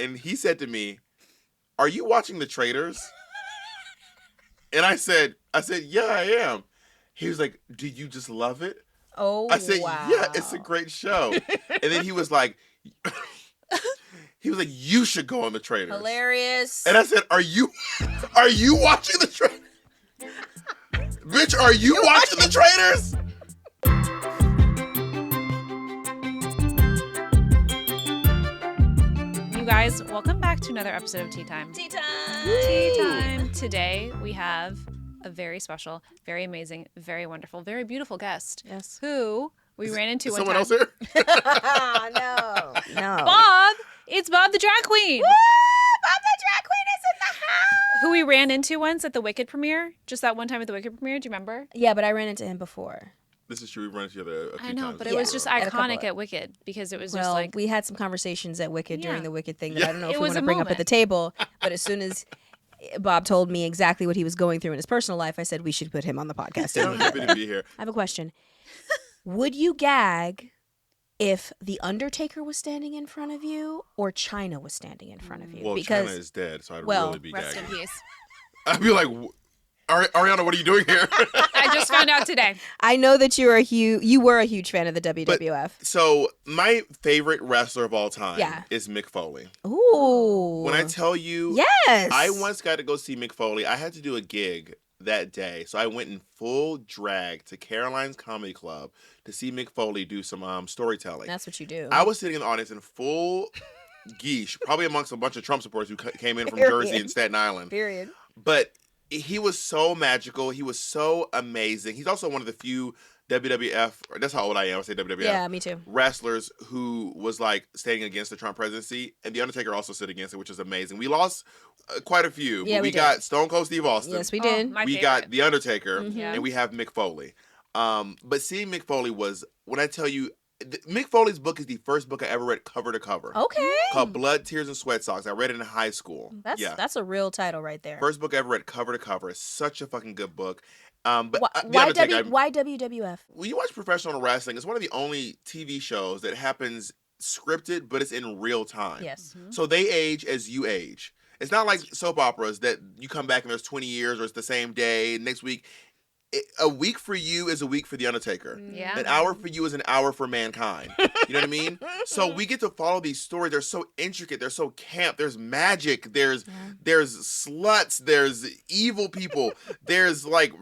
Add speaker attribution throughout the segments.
Speaker 1: and he said to me, "Are you watching the Traitors?" And I said, "Yeah, I am." He was like, "Do you just love it?"
Speaker 2: Oh,
Speaker 1: I said,
Speaker 2: wow.
Speaker 1: "Yeah, it's a great show." And then he was like, "You should go on the Traitors."
Speaker 2: Hilarious.
Speaker 1: And I said, "Are you watching the Traitors? Bitch, are you watching the Traitors?"
Speaker 3: You guys, welcome back to another episode of Tea Time.
Speaker 2: Tea time.
Speaker 3: Tea Time. Today we have a very special, very amazing, very wonderful, very beautiful guest.
Speaker 2: Yes.
Speaker 3: Who we ran into one
Speaker 1: Someone
Speaker 3: time.
Speaker 1: else here?
Speaker 2: No.
Speaker 3: Bob! It's Bob the drag queen.
Speaker 2: Woo! Bob the drag queen is in the house.
Speaker 3: Who we ran into once at the Wicked premiere. Just that one time at the Wicked premiere. Do you remember?
Speaker 2: Yeah, but I ran into him before.
Speaker 1: This is true. We've run into each other a few
Speaker 3: I know,
Speaker 1: times.
Speaker 3: but it was just iconic
Speaker 2: couple.
Speaker 3: at Wicked because it was
Speaker 2: Well,
Speaker 3: just like
Speaker 2: we had some conversations at Wicked during
Speaker 3: Yeah.
Speaker 2: the Wicked thing that
Speaker 1: Yeah.
Speaker 2: I don't know
Speaker 3: It
Speaker 2: if we
Speaker 3: was
Speaker 2: want to
Speaker 3: a
Speaker 2: bring up at
Speaker 3: moment.
Speaker 2: the table. But as soon as Bob told me exactly what he was going through in his personal life, I said we should put him on the podcast.
Speaker 1: I'm happy to be here.
Speaker 2: I have a question. Would you gag if The Undertaker was standing in front of you or China was standing in front of you?
Speaker 1: Well,
Speaker 2: because
Speaker 1: China is dead, so I'd
Speaker 2: well,
Speaker 1: really be
Speaker 3: rest in
Speaker 1: gagging.
Speaker 3: peace.
Speaker 1: I'd be like, Ariana, what are you doing here?
Speaker 3: I just found out today.
Speaker 2: I know that you were a huge fan of the WWF.
Speaker 1: So my favorite wrestler of all time
Speaker 2: Yeah.
Speaker 1: is Mick Foley.
Speaker 2: Ooh.
Speaker 1: When I tell you,
Speaker 2: yes.
Speaker 1: I once got to go see Mick Foley. I had to do a gig that day, so I went in full drag to Caroline's Comedy Club to see Mick Foley do some storytelling.
Speaker 2: That's what you do.
Speaker 1: I was sitting in the audience in full geesh, probably amongst a bunch of Trump supporters who came in from
Speaker 2: Period.
Speaker 1: Jersey and Staten Island.
Speaker 2: Period.
Speaker 1: But he was so magical. He was so amazing. He's also one of the few WWF, or that's how old I am, I say WWF.
Speaker 2: Yeah, me too.
Speaker 1: Wrestlers who was like standing against the Trump presidency, and The Undertaker also stood against it, which is amazing. We lost quite a few,
Speaker 2: Yeah,
Speaker 1: but
Speaker 2: we
Speaker 1: we
Speaker 2: did.
Speaker 1: got Stone Cold Steve Austin.
Speaker 2: Yes, we
Speaker 3: Oh,
Speaker 2: did.
Speaker 3: my
Speaker 1: we
Speaker 3: favorite.
Speaker 1: got The Undertaker,
Speaker 2: Mhm.
Speaker 1: and we have Mick Foley. But seeing Mick Foley was, when I tell you, Mick Foley's book is the first book I ever read cover to cover.
Speaker 2: Okay.
Speaker 1: Called Blood, Tears, and Sweat Socks. I read it in high school.
Speaker 2: That's a real title right there.
Speaker 1: First book I ever read cover to cover. It's such a fucking good book. But The
Speaker 2: Why,
Speaker 1: Undertaker,
Speaker 2: why WWF?
Speaker 1: when you watch professional wrestling, it's one of the only TV shows that happens scripted, but it's in real time.
Speaker 2: Yes.
Speaker 1: So they age as you age. It's not like soap operas that you come back and there's 20 years or it's the same day, next week. A week for you is a week for The Undertaker.
Speaker 3: Yeah.
Speaker 1: An hour for you is an hour for mankind. You know what I mean? So we get to follow these stories. They're so intricate. They're so camp. There's magic. There's sluts. There's evil people. There's like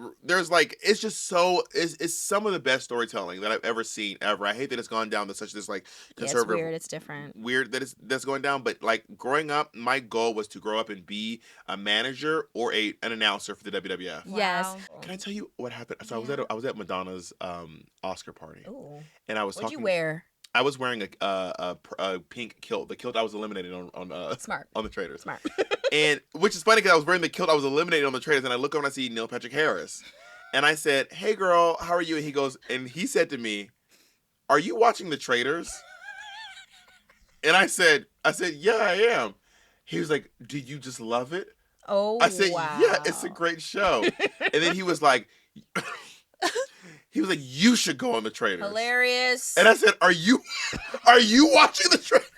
Speaker 1: it's just so it's some of the best storytelling that I've ever seen ever. I hate that it's gone down to such this like
Speaker 2: Yeah, it's
Speaker 1: conservative
Speaker 2: weird. It's different.
Speaker 1: weird that's going down. But like growing up, my goal was to grow up and be a manager or an announcer for the WWF.
Speaker 2: Yes.
Speaker 3: Wow.
Speaker 1: Can I tell you what happened? So I was at Madonna's Oscar party,
Speaker 2: Ooh.
Speaker 1: and I was
Speaker 2: What'd
Speaker 1: talking.
Speaker 2: you wear?
Speaker 1: I was wearing a pink kilt. The kilt I was eliminated on
Speaker 2: Smart.
Speaker 1: on the Traitors.
Speaker 2: Smart.
Speaker 1: And which is funny because I was wearing the kilt I was eliminated on the Traitors, and I look over and I see Neil Patrick Harris, and I said, "Hey girl, how are you?" And he said to me, "Are you watching the Traitors?" And I said, "Yeah, I am." He was like, "Do you just love it?"
Speaker 2: Oh,
Speaker 1: I said,
Speaker 2: wow.
Speaker 1: "Yeah, it's a great show." And then he was like, "You should go on the Traitors."
Speaker 2: Hilarious.
Speaker 1: And I said, Are you watching the Traitors?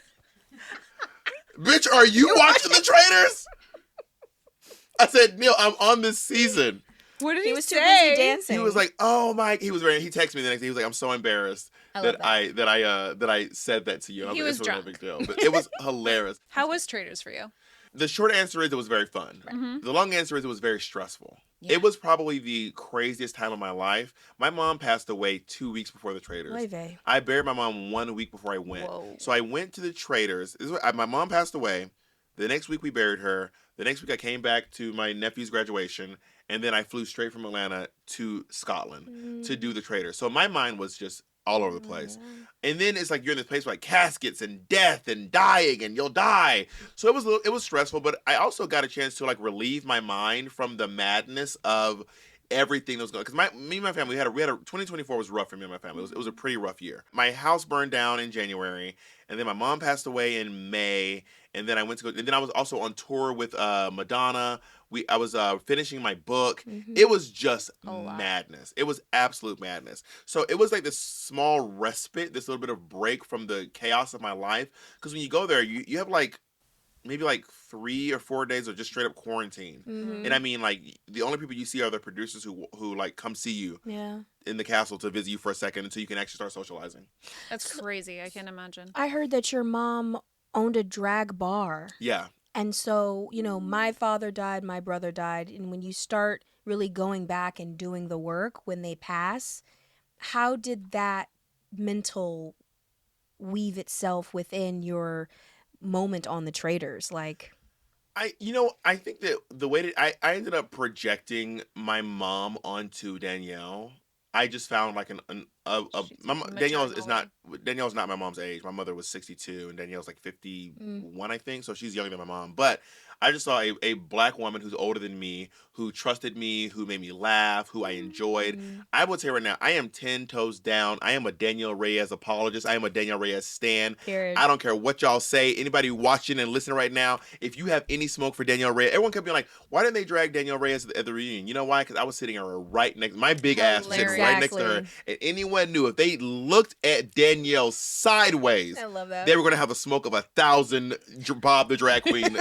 Speaker 1: Bitch, are you watching the Traitors? I said, Neil, I'm on this season.
Speaker 3: What did
Speaker 2: he
Speaker 3: he
Speaker 2: was too
Speaker 3: say?
Speaker 2: busy dancing.
Speaker 1: He was like, "Oh my!" He texted me the next day. He was like, "I'm so embarrassed
Speaker 2: I
Speaker 1: that
Speaker 2: love
Speaker 1: I said that to you." And I
Speaker 3: He
Speaker 1: was
Speaker 3: was
Speaker 1: like, "It's not a big deal," but it was hilarious.
Speaker 3: How was Traitors for you?
Speaker 1: The short answer is it was very fun.
Speaker 3: Mhm.
Speaker 1: The long answer is it was very stressful.
Speaker 3: Yeah.
Speaker 1: It was probably the craziest time of my life. My mom passed away 2 weeks before the Traitors.
Speaker 2: Oy vey.
Speaker 1: I buried my mom 1 week before I went.
Speaker 3: Whoa.
Speaker 1: So I went to the Traitors. My mom passed away. The next week we buried her. The next week I came back to my nephew's graduation. And then I flew straight from Atlanta to Scotland to do the Traitors. So my mind was just all over the place. And then it's like you're in this place with like caskets and death and dying and you'll die. So it was stressful, but I also got a chance to like relieve my mind from the madness of everything that was going. Because me and my family, we had a 2024 was rough for me and my family. It was a pretty rough year. My house burned down in January, and then my mom passed away in May. And then I went to go, and then I was also on tour with Madonna. I was finishing my book.
Speaker 2: Mhm.
Speaker 1: It was just
Speaker 3: Oh, wow.
Speaker 1: madness. It was absolute madness. So it was like this small respite, this little bit of break from the chaos of my life. Because when you go there, you have like maybe like 3 or 4 days of just straight up quarantine.
Speaker 2: Mm-hmm.
Speaker 1: And I mean, like, the only people you see are the producers who like come see you
Speaker 2: Yeah.
Speaker 1: in the castle to visit you for a second until you can actually start socializing.
Speaker 3: That's crazy. I can't imagine.
Speaker 2: I heard that your mom owned a drag bar.
Speaker 1: Yeah.
Speaker 2: And so, you know, my father died, my brother died. And when you start really going back and doing the work when they pass, how did that mental weave itself within your moment on the Traitors? Like,
Speaker 1: I think that the way that I ended up projecting my mom onto Danielle. I just found like
Speaker 3: She's maternally.
Speaker 1: Danielle's not my mom's age. My mother was 62 and Danielle's like 51, I think. So she's younger than my mom. But I just saw a black woman who's older than me, who trusted me, who made me laugh, who I enjoyed. I will tell you right now, I am 10 toes down. I am a Danielle Reyes apologist. I am a Danielle Reyes stan.
Speaker 2: period.
Speaker 1: I don't care what y'all say. Anybody watching and listening right now, if you have any smoke for Danielle Reyes, everyone kept being like, why didn't they drag Danielle Reyes at the reunion? You know why? Because I was sitting her right next, my big ass was sitting right next to her. And anyone knew if they looked at Danielle sideways,
Speaker 2: I love that.
Speaker 1: they were going to have a smoke of 1,000 Bob the Drag Queen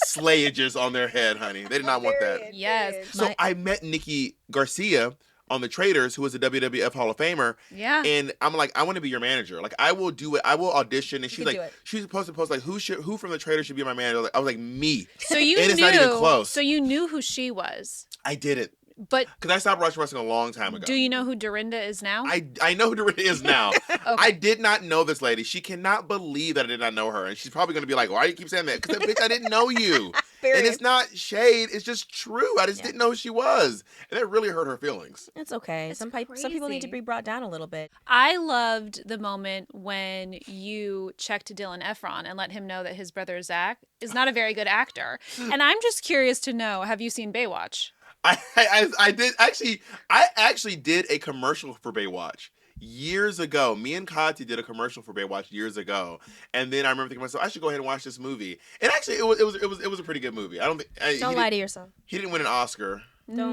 Speaker 1: slayages on their head, honey. They did not want that.
Speaker 3: Yes.
Speaker 1: So I met Nikki Garcia on the Traitors, who was a WWF Hall of Famer.
Speaker 3: Yeah.
Speaker 1: And I'm like, I want to be your manager. Like, I will do it. I will audition. And she's
Speaker 2: can
Speaker 1: like,
Speaker 2: do it.
Speaker 1: she's supposed to post like, who from the Traitors should be my manager? I was like, me.
Speaker 3: So you
Speaker 1: And
Speaker 3: knew.
Speaker 1: it's not even close.
Speaker 3: So you knew who she was,
Speaker 1: I did it
Speaker 3: but
Speaker 1: because I stopped watching wrestling a long time ago.
Speaker 3: do you know who Dorinda is now?
Speaker 1: I know who Dorinda is now. I did not know this lady. She cannot believe that I did not know her. And she's probably going to be like, why do you keep saying that? Because bitch, I didn't know you. And it's not shade. It's just true. I just didn't know who she was. And that really hurt her feelings.
Speaker 2: It's okay.
Speaker 3: It's
Speaker 2: Some people need to
Speaker 3: crazy.
Speaker 2: be brought down a little bit.
Speaker 3: I loved the moment when you checked Dylan Efron and let him know that his brother Zach is not a very good actor. And I'm just curious to know, have you seen Baywatch?
Speaker 1: I did actually. I actually did a commercial for Baywatch years ago. Me and Kati did a commercial for Baywatch years ago, and then I remember thinking to myself, I should go ahead and watch this movie. And actually, it was a pretty good movie. I don't think.
Speaker 2: Don't lie to yourself.
Speaker 1: He didn't win an Oscar
Speaker 3: No.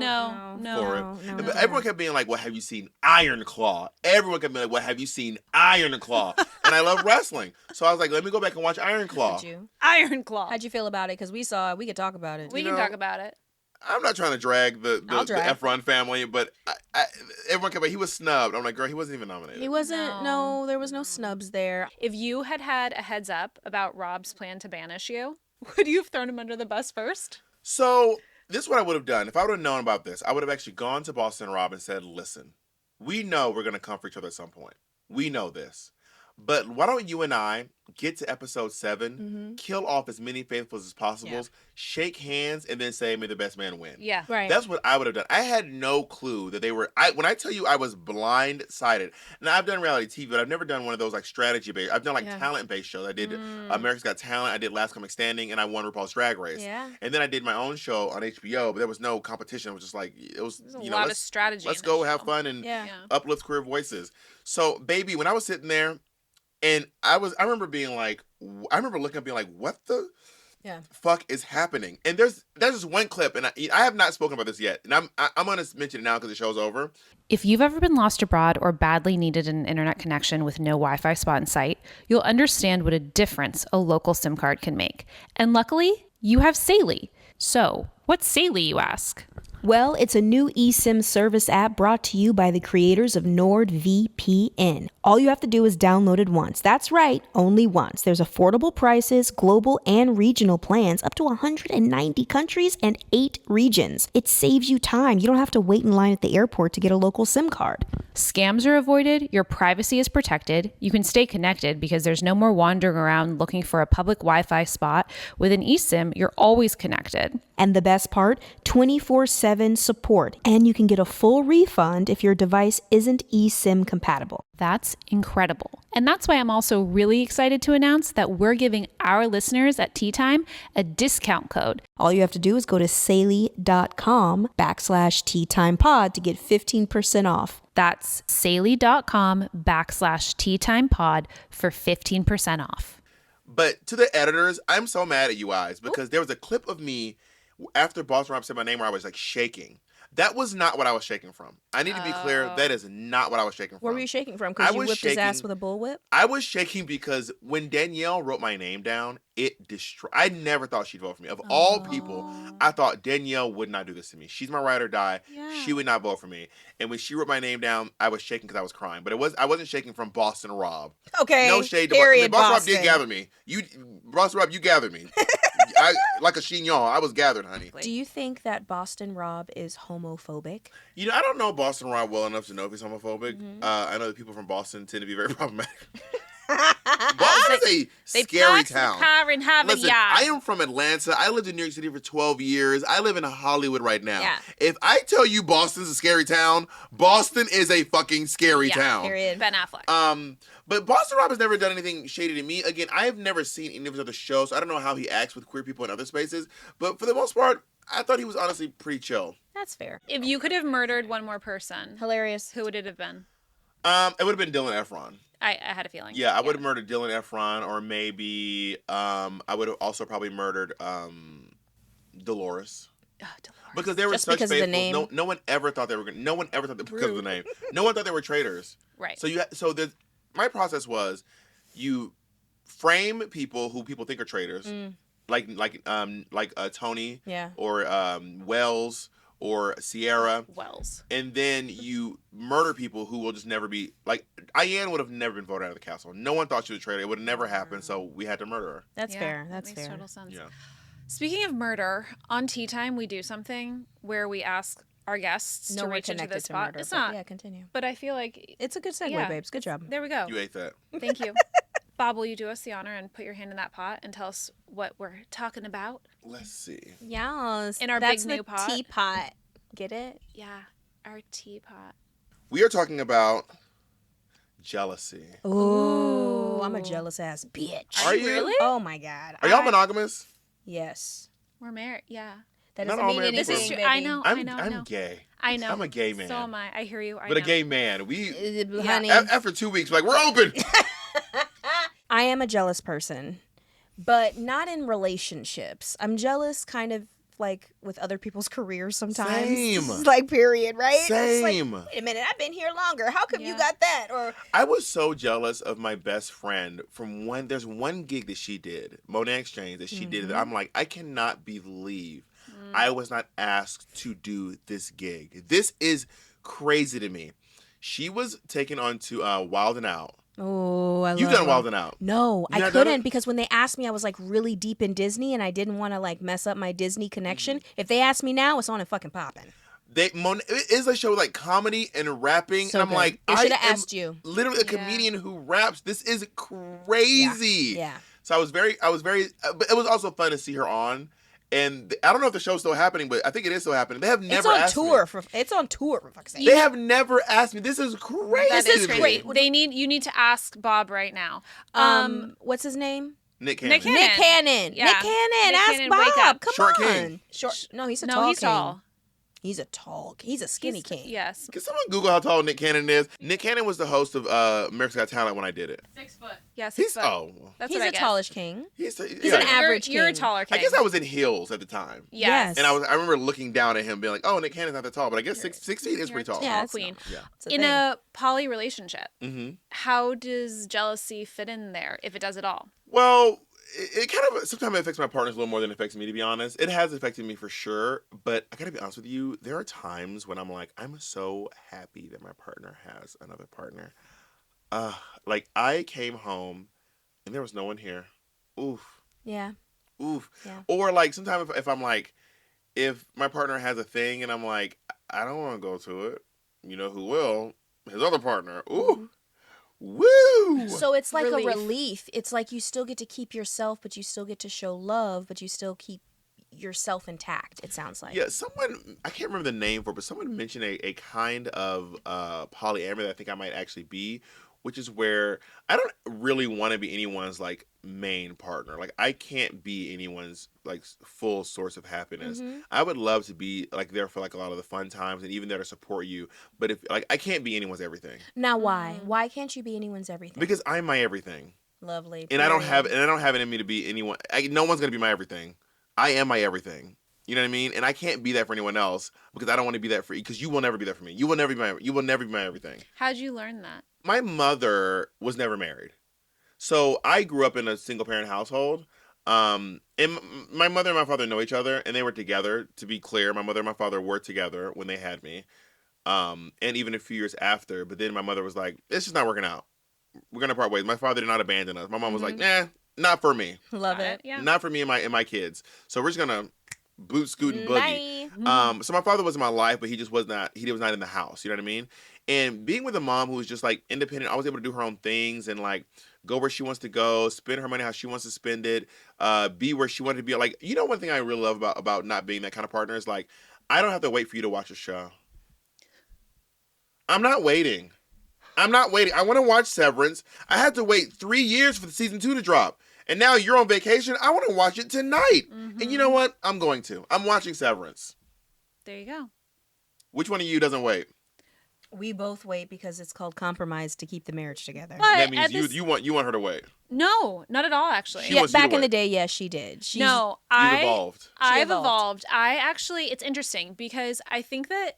Speaker 1: for it.
Speaker 2: No.
Speaker 1: But everyone kept being like, "Well, have you seen Iron Claw?" Everyone kept being like, "Well, have you seen Iron Claw?" And I love wrestling, so I was like, "Let me go back and watch Iron Claw."
Speaker 3: Iron Claw.
Speaker 2: How'd you feel about it? Because we saw it. We could talk about it.
Speaker 3: We can talk about it.
Speaker 1: I'm not trying to drag the
Speaker 2: I'll drag.
Speaker 1: Efron family, but everyone kept like, he was snubbed. I'm like, girl, he wasn't even nominated.
Speaker 2: He wasn't. No, there was no snubs there.
Speaker 3: If you had had a heads up about Rob's plan to banish you, would you have thrown him under the bus first?
Speaker 1: So this is what I would have done. If I would have known about this, I would have actually gone to Boston Rob and said, listen, we know we're going to come for each other at some point. We know this. But why don't you and I get to episode 7, kill off as many faithfuls as possible, shake hands, and then say, may the best man win.
Speaker 3: Yeah.
Speaker 2: Right.
Speaker 1: That's what I would have done. I had no clue that they were. When I tell you I was blindsided. Now I've done reality TV, but I've never done one of those like strategy based. I've done like talent based shows. I did America's Got Talent. I did Last Comic Standing, and I won RuPaul's Drag Race.
Speaker 2: Yeah.
Speaker 1: And then I did my own show on HBO, but there was no competition. It was just like
Speaker 3: There's a lot of strategy.
Speaker 1: Let's
Speaker 3: in
Speaker 1: go
Speaker 3: this
Speaker 1: have
Speaker 3: show.
Speaker 1: fun and
Speaker 2: Yeah.
Speaker 1: uplift queer voices. So baby, when I was sitting there, and I remember being like, I remember looking up, being like, what the fuck is happening? And there's just one clip, and I have not spoken about this yet, and I'm gonna mention it now because the show's over.
Speaker 4: If you've ever been lost abroad or badly needed an internet connection with no Wi-Fi spot in sight, you'll understand what a difference a local SIM card can make. And luckily, you have Saily. So, what's Saily, you ask?
Speaker 2: Well, it's a new eSIM service app brought to you by the creators of NordVPN. All you have to do is download it once. That's right, only once. There's affordable prices, global and regional plans, up to 190 countries and 8 regions. It saves you time. You don't have to wait in line at the airport to get a local SIM card.
Speaker 4: Scams are avoided, your privacy is protected, you can stay connected because there's no more wandering around looking for a public Wi-Fi spot. With an eSIM, you're always connected.
Speaker 2: And the best part, 24/7 support. And you can get a full refund if your device isn't eSIM compatible.
Speaker 4: That's incredible. And that's why I'm also really excited to announce that we're giving our listeners at Tea Time a discount code.
Speaker 2: All you have to do is go to Saily.com/teatimepod to get 15% off.
Speaker 4: That's Saily.com/teatimepod for 15% off.
Speaker 1: But to the editors, I'm so mad at you guys because there was a clip of me after Boston Rob said my name where I was like shaking. That was not what I was shaking from. I need to be clear. That is not what I was shaking from.
Speaker 2: Where were you shaking from? Because you whipped his ass with a bullwhip?
Speaker 1: I was shaking because when Danielle wrote my name down, it destroyed. I never thought she'd vote for me. Of all people, I thought Danielle would not do this to me. She's my ride or die.
Speaker 3: Yeah.
Speaker 1: She would not vote for me. And when she wrote my name down, I was shaking because I was crying. But I wasn't shaking from Boston Rob.
Speaker 2: Okay.
Speaker 1: No shade to
Speaker 2: Period,
Speaker 1: Boston Rob.
Speaker 2: Boston.
Speaker 1: Did gather me. Boston Rob, you gathered me. Like a chignon. I was gathered, honey.
Speaker 2: Do you think that Boston Rob is homophobic?
Speaker 1: I don't know Boston Rob well enough to know if he's homophobic. I know that people from Boston tend to be very problematic. Boston is a scary town. Listen, I am from Atlanta. I lived in New York City for 12 years. I live in Hollywood right now.
Speaker 2: Yeah.
Speaker 1: If I tell you Boston's a scary town, Boston is a fucking scary town.
Speaker 2: Period.
Speaker 3: Ben Affleck.
Speaker 1: But Boston Rob has never done anything shady to me. Again, I have never seen any of his other shows, so I don't know how he acts with queer people in other spaces. But for the most part, I thought he was honestly pretty chill.
Speaker 2: That's fair.
Speaker 3: If you could have murdered one more person,
Speaker 2: Hilarious.
Speaker 3: who would it have been?
Speaker 1: It would have been Dylan Efron.
Speaker 3: I had a feeling.
Speaker 1: Yeah, I would have murdered Dylan Efron, or maybe I would have also probably murdered Dolores.
Speaker 3: Dolores.
Speaker 1: Because they were
Speaker 2: Just
Speaker 1: such
Speaker 2: because of the
Speaker 1: faithful.
Speaker 2: name?
Speaker 1: No one ever thought they were going. No one ever thought that because of the name. No one thought they were traitors.
Speaker 3: Right.
Speaker 1: So my process was, you frame people who people think are traitors, like Tony, or Wells, or Sierra.
Speaker 3: Wells.
Speaker 1: And then you murder people who will just never be, like, Ian would have never been voted out of the castle. No one thought she was a traitor. It would have never happened, so we had to murder her.
Speaker 2: That's fair.
Speaker 3: That
Speaker 2: That's
Speaker 3: makes
Speaker 2: fair.
Speaker 3: total sense.
Speaker 1: Yeah.
Speaker 3: Speaking of murder, on Tea Time we do something where we ask our guests
Speaker 2: No,
Speaker 3: to
Speaker 2: we're
Speaker 3: reach into
Speaker 2: connected
Speaker 3: this
Speaker 2: to
Speaker 3: spot.
Speaker 2: murder.
Speaker 3: It's
Speaker 2: but
Speaker 3: not.
Speaker 2: Yeah, continue.
Speaker 3: But I feel like
Speaker 2: It's a good segue,
Speaker 3: Yeah.
Speaker 2: babes. Good job.
Speaker 3: there we go.
Speaker 1: You ate that.
Speaker 3: Thank you. Bob, will you do us the honor and put your hand in that pot and tell us what we're talking about?
Speaker 1: Let's see.
Speaker 2: Yes.
Speaker 3: In our
Speaker 2: That's
Speaker 3: big new
Speaker 2: the
Speaker 3: pot.
Speaker 2: teapot. Get it?
Speaker 3: Yeah, our teapot.
Speaker 1: We are talking about jealousy.
Speaker 2: Ooh, I'm a jealous ass bitch.
Speaker 1: Are you
Speaker 3: really?
Speaker 2: Oh my god.
Speaker 1: Are y'all monogamous?
Speaker 2: Yes.
Speaker 3: We're married. Yeah.
Speaker 2: That
Speaker 1: Not
Speaker 2: doesn't
Speaker 1: all
Speaker 2: mean
Speaker 1: married
Speaker 2: anything.
Speaker 3: This is true.
Speaker 2: baby.
Speaker 3: I know. I know.
Speaker 1: I'm gay.
Speaker 3: I know.
Speaker 1: I'm a gay man.
Speaker 3: So am I. I hear you. I
Speaker 1: But
Speaker 3: know.
Speaker 1: a gay man. We
Speaker 2: Honey,
Speaker 1: after 2 weeks, we're like, we're open.
Speaker 2: I am a jealous person, but not in relationships. I'm jealous kind of like with other people's careers sometimes.
Speaker 1: Same.
Speaker 2: Like, period, right? It's like,
Speaker 1: Same.
Speaker 2: wait a minute, I've been here longer. How come you
Speaker 3: Yeah.
Speaker 2: got that? Or
Speaker 1: I was so jealous of my best friend from there's one gig that she did, Monet Exchange, that she did that I'm like, I cannot believe I was not asked to do this gig. This is crazy to me. She was taken on to Wild 'N Out.
Speaker 2: oh, I
Speaker 1: You've
Speaker 2: love
Speaker 1: done Wild 'N Out.
Speaker 2: No,
Speaker 1: You
Speaker 2: I
Speaker 1: not done
Speaker 2: couldn't
Speaker 1: it?
Speaker 2: because when they asked me, I was like really deep in Disney and I didn't want to like mess up my Disney connection. If they ask me now, it's on and fucking popping.
Speaker 1: It is a show with like comedy and rapping,
Speaker 2: So
Speaker 1: and I'm
Speaker 2: good.
Speaker 1: like,
Speaker 2: They
Speaker 1: I
Speaker 2: should have
Speaker 1: am
Speaker 2: asked you.
Speaker 1: literally a
Speaker 3: Yeah.
Speaker 1: comedian who raps. This is crazy.
Speaker 2: Yeah.
Speaker 1: So I was very, but it was also fun to see her on. And I don't know if the show's still happening, but I think it is still happening. They have
Speaker 2: It's
Speaker 1: never
Speaker 2: on
Speaker 1: asked
Speaker 2: tour
Speaker 1: me.
Speaker 2: it's on tour for fuck's sake.
Speaker 1: They have never asked me. This is crazy.
Speaker 3: That is
Speaker 1: to me.
Speaker 3: great. You need to ask Bob right now.
Speaker 2: What's his name?
Speaker 1: Nick Cannon.
Speaker 3: Nick Cannon.
Speaker 2: Nick Cannon.
Speaker 3: Yeah.
Speaker 2: Nick Cannon.
Speaker 3: Nick
Speaker 2: Ask
Speaker 3: Cannon,
Speaker 2: Bob.
Speaker 3: wake up.
Speaker 2: Come
Speaker 1: Short
Speaker 2: on.
Speaker 1: king.
Speaker 2: Short. No, he's a
Speaker 3: No,
Speaker 2: tall
Speaker 3: he's
Speaker 2: king.
Speaker 3: tall.
Speaker 2: He's a tall. He's a skinny king.
Speaker 3: Yes.
Speaker 1: Can someone Google how tall Nick Cannon is? Nick Cannon was the host of America's Got Talent when I did it.
Speaker 3: 6 foot. Yes.
Speaker 1: He's well,
Speaker 3: That's
Speaker 2: He's
Speaker 3: what I
Speaker 2: a
Speaker 3: guess.
Speaker 2: tallish king.
Speaker 1: he's
Speaker 2: an average
Speaker 3: You're a
Speaker 2: king.
Speaker 3: taller king.
Speaker 1: I guess I was in heels at the time.
Speaker 3: Yes.
Speaker 1: And I remember looking down at him being like, oh, Nick Cannon's not that tall, but I guess 6 feet is pretty tall.
Speaker 3: Tall
Speaker 2: Yeah, it's
Speaker 3: queen.
Speaker 1: Yeah.
Speaker 2: It's a
Speaker 3: In
Speaker 2: thing.
Speaker 3: a poly relationship,
Speaker 1: Mm-hmm.
Speaker 3: how does jealousy fit in there, if it does at all?
Speaker 1: Well, it kind of sometimes it affects my partners a little more than it affects me, to be honest. It has affected me for sure, but I gotta be honest with you, there are times when I'm like, I'm so happy that my partner has another partner. Like I came home and there was no one here. Oof.
Speaker 2: Yeah.
Speaker 1: Oof.
Speaker 2: Yeah.
Speaker 1: Or like sometimes if I'm like, if my partner has a thing and I'm like, I don't want to go to it, you know who will? His other partner. Ooh. Woo!
Speaker 2: So it's like
Speaker 3: Relief.
Speaker 2: a relief. It's like you still get to keep yourself, but you still get to show love, but you still keep yourself intact, it sounds like.
Speaker 1: Yeah, someone, I can't remember the name for it, but someone mentioned a kind of polyamory that I think I might actually be, which is where I don't really want to be anyone's like main partner. Like I can't be anyone's like full source of happiness.
Speaker 2: Mm-hmm.
Speaker 1: I would love to be like there for like a lot of the fun times and even there to support you. But if like I can't be anyone's everything
Speaker 2: Now why? Why can't you be anyone's everything?
Speaker 1: because I'm my everything,
Speaker 2: Lovely.
Speaker 1: and I don't
Speaker 2: period.
Speaker 1: have it in me to be anyone. No one's gonna be my everything. I am my everything. You know what I mean? And I can't be that for anyone else because I don't want to be that for you because you will never be that for me. You will never be my everything.
Speaker 3: How'd you learn that?
Speaker 1: My mother was never married. So I grew up in a single parent household. And my mother and my father know each other, and they were together. To be clear, my mother and my father were together when they had me, and even a few years after. But then my mother was like, "It's just not working out. We're gonna part ways." My father did not abandon us. My mom was like, "Nah, not for me.
Speaker 2: Love
Speaker 3: Got
Speaker 2: it.
Speaker 3: Yeah.
Speaker 1: Not for me and my kids. So we're just gonna boot, scoot, and boogie."
Speaker 2: Bye.
Speaker 1: So my father was in my life, but he just was not. He was not in the house. You know what I mean? And being with a mom who was just like independent, always able to do her own things and like go where she wants to go, spend her money how she wants to spend it, be where she wanted to be. Like, you know, one thing I really love about not being that kind of partner is like, I don't have to wait for you to watch a show. I'm not waiting. I want to watch Severance. I had to wait 3 years for the season 2 to drop. And now you're on vacation. I want to watch it tonight. And you know what? I'm watching Severance.
Speaker 3: There you go.
Speaker 1: Which one of you doesn't wait?
Speaker 2: We both wait because it's called compromise to keep the marriage together.
Speaker 3: But
Speaker 1: That means
Speaker 3: at this-
Speaker 1: you want her to wait.
Speaker 3: No, not at all, actually.
Speaker 1: She
Speaker 2: Yeah,
Speaker 1: wants you to
Speaker 2: back in the
Speaker 1: wait.
Speaker 2: day, yes, she did. She's,
Speaker 3: No,
Speaker 1: You've evolved.
Speaker 3: I've
Speaker 2: evolved.
Speaker 3: evolved. It's interesting because I think that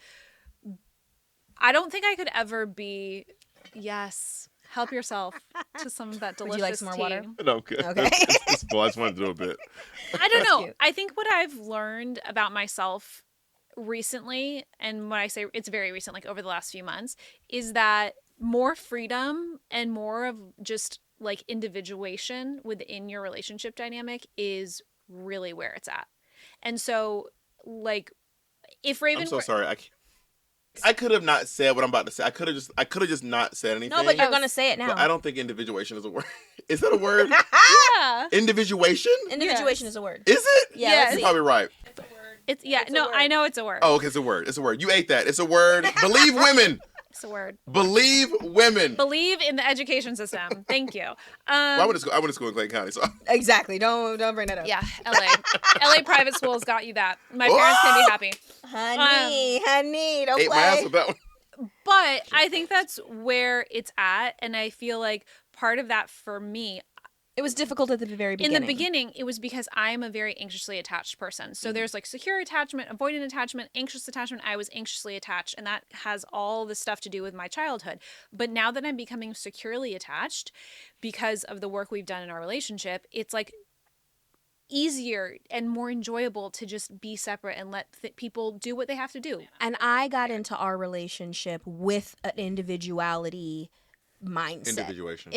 Speaker 3: I don't think I could ever be, yes, help yourself to some of that delicious
Speaker 2: Would you like some more water?
Speaker 3: tea.
Speaker 1: No, good.
Speaker 2: Okay.
Speaker 1: It's full. I just wanted to do a bit.
Speaker 3: I don't know.
Speaker 2: cute.
Speaker 3: I think what I've learned about myself recently, and when I say it's very recent, like over the last few months, is that more freedom and more of just like individuation within your relationship dynamic is really where it's at. And so, like, if Raven
Speaker 1: I'm so
Speaker 3: were-
Speaker 1: sorry. I could have not said what I'm about to say. I could have just not said anything.
Speaker 2: No, but you're gonna say it now.
Speaker 1: But I don't think individuation is a word. Is that a word?
Speaker 3: yeah,
Speaker 1: Individuation?
Speaker 2: Individuation
Speaker 3: Yes.
Speaker 2: is a word.
Speaker 1: Is it?
Speaker 2: Yeah,
Speaker 3: Yes.
Speaker 2: let's
Speaker 1: You're
Speaker 2: see.
Speaker 1: probably right.
Speaker 3: it's yeah.
Speaker 2: a
Speaker 3: No,
Speaker 2: word.
Speaker 3: I know it's a word.
Speaker 1: Oh, okay, it's a word. It's a word. You ate that. It's a word. Believe women.
Speaker 3: It's a word.
Speaker 1: Believe women.
Speaker 3: Believe in the education system. Thank you.
Speaker 1: Well, I went to school in Clayton County, so
Speaker 2: Exactly. Don't bring that up.
Speaker 3: Yeah, LA private schools got you that. My parents can be happy.
Speaker 2: Honey, don't
Speaker 1: ate my ass with that one.
Speaker 3: But I think that's where it's at, and I feel like part of that for me
Speaker 2: It was difficult at the very beginning.
Speaker 3: in the beginning, it was because I'm a very anxiously attached person. So there's like secure attachment, avoidant attachment, anxious attachment. I was anxiously attached, and that has all the stuff to do with my childhood. But now that I'm becoming securely attached because of the work we've done in our relationship, it's like easier and more enjoyable to just be separate and let people do what they have to do.
Speaker 2: And I got into our relationship with an individuality mindset.
Speaker 1: Individuation.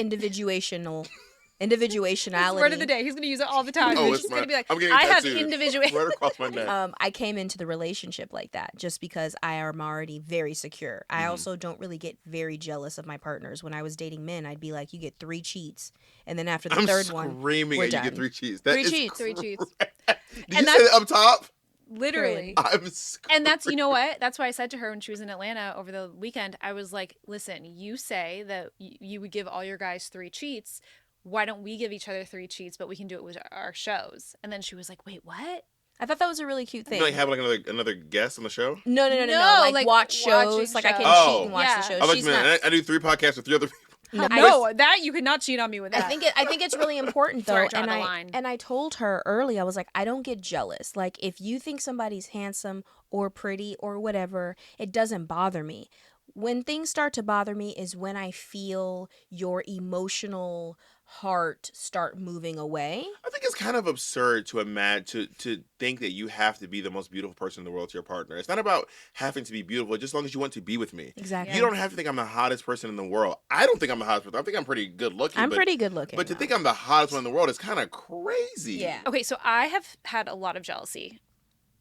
Speaker 2: Individuationality.
Speaker 3: Word of the day. He's going to use it all the time.
Speaker 1: Oh,
Speaker 3: He's
Speaker 1: it's
Speaker 3: going to be like,
Speaker 1: I'm getting
Speaker 3: I have
Speaker 1: tattooed
Speaker 3: individual.
Speaker 1: right across my neck.
Speaker 2: I came into the relationship like that just because I am already very secure. I also don't really get very jealous of my partners. When I was dating men, I'd be like, you get 3 cheats. And then after the
Speaker 1: I'm
Speaker 2: third one,
Speaker 1: screaming
Speaker 2: we're
Speaker 1: at you
Speaker 2: done.
Speaker 1: get 3 cheats. That
Speaker 2: 3
Speaker 1: is
Speaker 2: cheats.
Speaker 3: 3 cheats.
Speaker 1: Did you
Speaker 3: And
Speaker 1: say that up top?
Speaker 3: Literally.
Speaker 1: I'm screaming.
Speaker 3: And that's, you know what? That's why I said to her when she was in Atlanta over the weekend, I was like, listen, you say that you would give all your guys 3 cheats. Why don't we give each other 3 cheats, but we can do it with our shows? And then she was like, wait, what?
Speaker 2: I thought that was a really cute thing.
Speaker 1: You like have like another guest on the show?
Speaker 2: No.
Speaker 3: No,
Speaker 2: Like,
Speaker 3: like
Speaker 2: watch
Speaker 3: watching
Speaker 2: shows. Like I can
Speaker 3: shows.
Speaker 2: cheat and watch
Speaker 3: Yeah.
Speaker 2: the shows.
Speaker 1: I like
Speaker 2: She's
Speaker 1: man,
Speaker 2: not.
Speaker 1: I do 3 podcasts with 3 other people.
Speaker 3: No, that you could not cheat on me with
Speaker 2: I
Speaker 3: that.
Speaker 2: think it's really important though.
Speaker 3: Sorry, draw
Speaker 2: and
Speaker 3: the
Speaker 2: I
Speaker 3: line.
Speaker 2: and I told her early, I was like, I don't get jealous. Like if you think somebody's handsome or pretty or whatever, it doesn't bother me. When things start to bother me is when I feel your emotional heart start moving away.
Speaker 1: I think it's kind of absurd to imagine to think that you have to be the most beautiful person in the world to your partner. It's not about having to be beautiful, just as long as you want to be with me.
Speaker 2: Exactly.
Speaker 1: You don't have to think I'm the hottest person in the world. I don't think I'm the hottest person. I think I'm pretty good looking.
Speaker 2: I'm pretty good looking.
Speaker 1: But to
Speaker 2: though.
Speaker 1: think I'm the hottest one in the world is kind of crazy.
Speaker 2: Yeah.
Speaker 3: Okay, so I have had a lot of jealousy